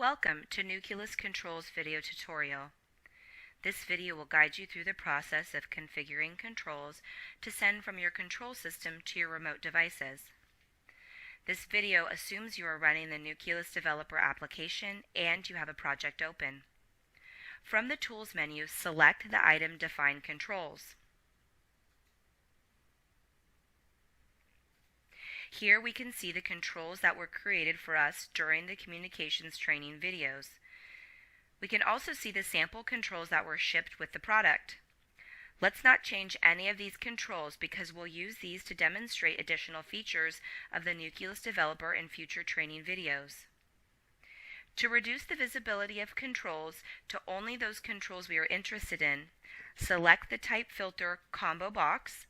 Welcome to Nucleus Controls video tutorial. This video will guide you through the process of configuring controls to send from your control system to your remote devices. This video assumes you are running the Nucleus developer application and you have a project open. From the Tools menu, select the item Define Controls. Here we can see the controls that were created for us during the communications training videos. We can also see the sample controls that were shipped with the product. Let's not change any of these controls because we'll use these to demonstrate additional features of the Nucleus developer in future training videos. To reduce the visibility of controls to only those controls we are interested in, select the type filter combo box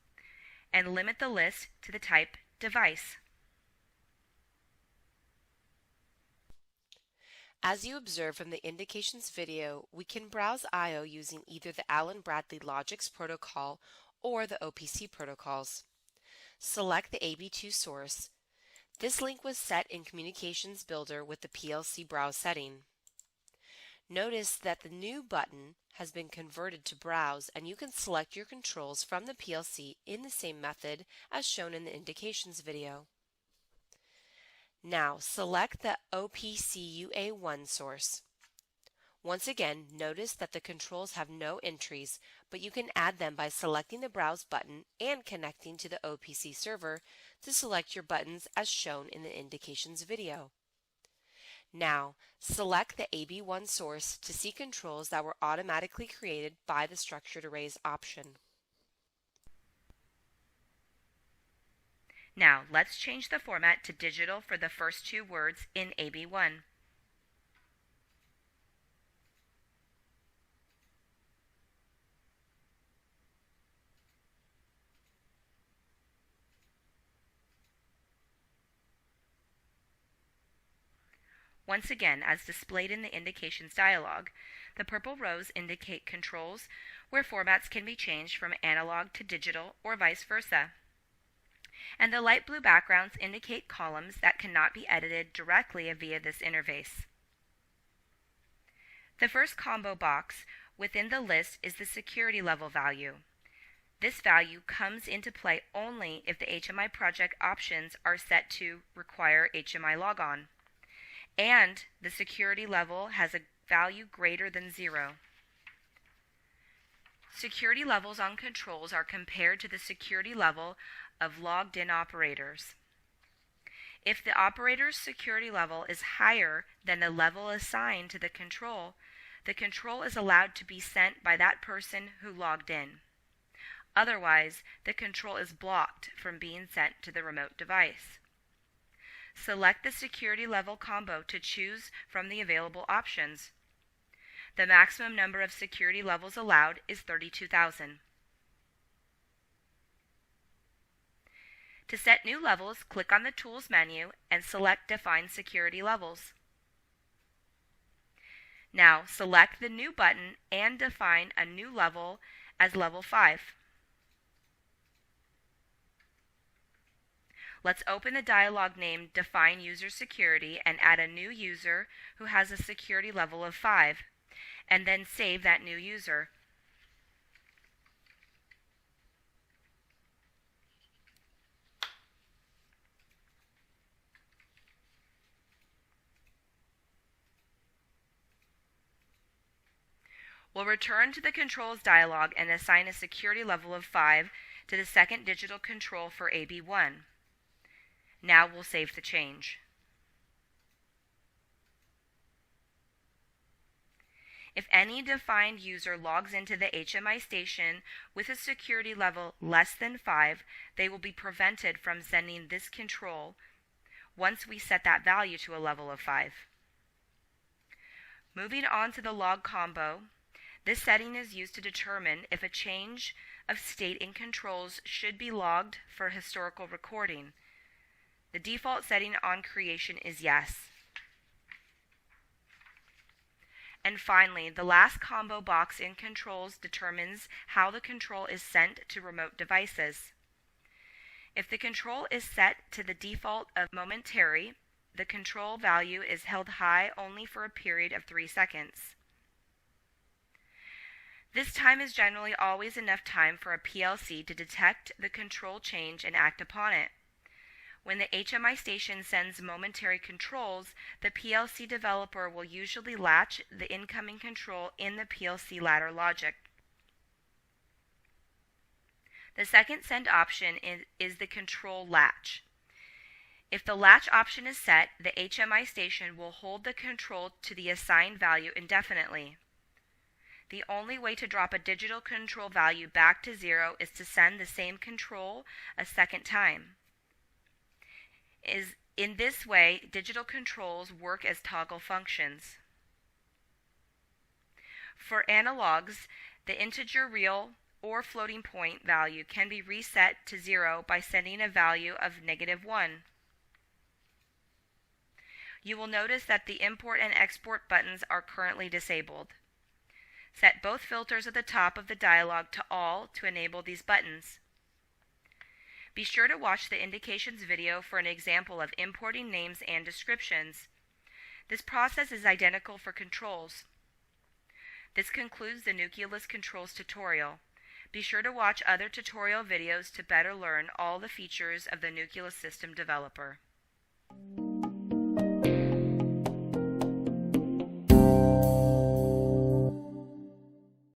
and limit the list to the type device. As you observe from the indications video, we can browse I/O using either the Allen-Bradley Logix protocol or the OPC protocols. Select the AB2 source. This link was set in Communications Builder with the PLC Browse setting. Notice that the New button has been converted to Browse, and you can select your controls from the PLC in the same method as shown in the indications video. Now select the OPC-UA1 source. Once again, notice that the controls have no entries, but you can add them by selecting the Browse button and connecting to the OPC server to select your buttons as shown in the indications video. Now, select the AB1 source to see controls that were automatically created by the Structured Arrays option. Now, let's change the format to digital for the first two words in AB1. Once again, as displayed in the indications dialog, the purple rows indicate controls where formats can be changed from analog to digital or vice versa. And the light blue backgrounds indicate columns that cannot be edited directly via this interface. The first combo box within the list is the security level value. This value comes into play only if the HMI project options are set to require HMI logon, and the security level has a value greater than 0. Security levels on controls are compared to the security level of logged-in operators. If the operator's security level is higher than the level assigned to the control is allowed to be sent by that person who logged in. Otherwise, the control is blocked from being sent to the remote device. Select the security level combo to choose from the available options. The maximum number of security levels allowed is 32,000. To set new levels, click on the Tools menu and select Define Security Levels. Now, select the New button and define a new level as Level 5. Let's open the dialog named Define User Security and add a new user who has a security level of 5, and then save that new user. We'll return to the Controls dialog and assign a security level of 5 to the second digital control for AB1. Now we'll save the change. If any defined user logs into the HMI station with a security level less than 5, they will be prevented from sending this control once we set that value to a level of 5. Moving on to the log combo, this setting is used to determine if a change of state in controls should be logged for historical recording. The default setting on creation is yes. And finally, the last combo box in controls determines how the control is sent to remote devices. If the control is set to the default of momentary, the control value is held high only for a period of 3 seconds. This time is generally always enough time for a PLC to detect the control change and act upon it. When the HMI station sends momentary controls, the PLC developer will usually latch the incoming control in the PLC ladder logic. The second send option is the control latch. If the latch option is set, the HMI station will hold the control to the assigned value indefinitely. The only way to drop a digital control value back to 0 is to send the same control a second time. In this way, digital controls work as toggle functions. For analogs, the integer real or floating point value can be reset to 0 by sending a value of -1. You will notice that the import and export buttons are currently disabled. Set both filters at the top of the dialog to all to enable these buttons. Be sure to watch the indications video for an example of importing names and descriptions. This process is identical for controls. This concludes the Nucleus controls tutorial. Be sure to watch other tutorial videos to better learn all the features of the Nucleus system developer.